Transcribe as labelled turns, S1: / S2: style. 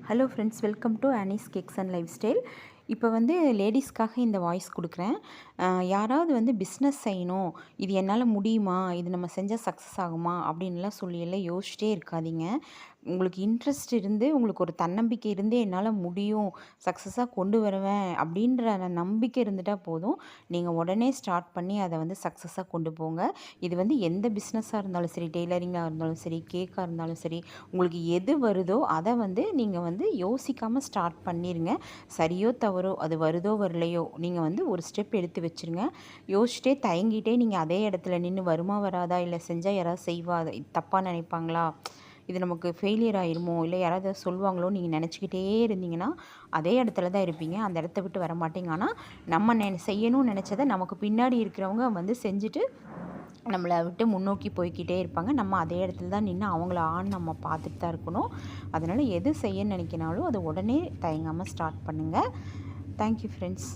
S1: Hello friends, welcome to Annie's cakes and life style. இப்போ லேடிஸ்க்காக இந்த voice கொடுக்குறேன். யாராவது பிஸ்னஸ் செய்யணும், இது என்னால் முடியுமா, இது நம்ம செஞ்சால் சக்ஸஸ் ஆகுமா அப்படின்லாம் சொல்லியெல்லாம் யோசிச்சிட்டே இருக்காதீங்க. உங்களுக்கு இன்ட்ரெஸ்ட் இருந்து, உங்களுக்கு ஒரு தன்னம்பிக்கை இருந்து என்னால் முடியும், சக்ஸஸாக கொண்டு வருவேன் அப்படின்ற நம்பிக்கை இருந்துட்டால் போதும். நீங்கள் உடனே ஸ்டார்ட் பண்ணி அதை சக்ஸஸாக கொண்டு போங்க. இது எந்த பிஸ்னஸாக இருந்தாலும் சரி, டெய்லரிங்காக இருந்தாலும் சரி, கேக்காக இருந்தாலும் சரி, உங்களுக்கு எது வருதோ அதை நீங்கள் யோசிக்காமல் ஸ்டார்ட் பண்ணிடுங்க. சரியோ தவறோ, அது வருதோ வரலையோ, நீங்கள் ஒரு ஸ்டெப் எடுத்து வச்சுருங்க. யோசிச்சிட்டே தயங்கிட்டே நீங்கள் அதே இடத்துல நின்று வருமா வராதா, இல்லை செஞ்சால் யாராவது செய்வா, தப்பாக நினைப்பாங்களா, இது நமக்கு ஃபெயிலியர் ஆயிருமோ, இல்லை யாராவது சொல்லுவாங்களோ நீங்கள் நினச்சிக்கிட்டே இருந்தீங்கன்னா அதே இடத்துல தான் இருப்பீங்க. அந்த இடத்த விட்டு வர மாட்டீங்க. ஆனால் நம்ம செய்யணும்னு நினச்சதை நமக்கு பின்னாடி இருக்கிறவங்க செஞ்சுட்டு நம்மளை விட்டு முன்னோக்கி போய்க்கிட்டே இருப்பாங்க. நம்ம அதே இடத்துல தான் நின்று அவங்கள நம்ம பார்த்துட்டு தான் இருக்கணும். அதனால் எது செய்ய நினைக்கினாலும் அதை உடனே தயங்காமல் ஸ்டார்ட் பண்ணுங்கள். Thank you friends.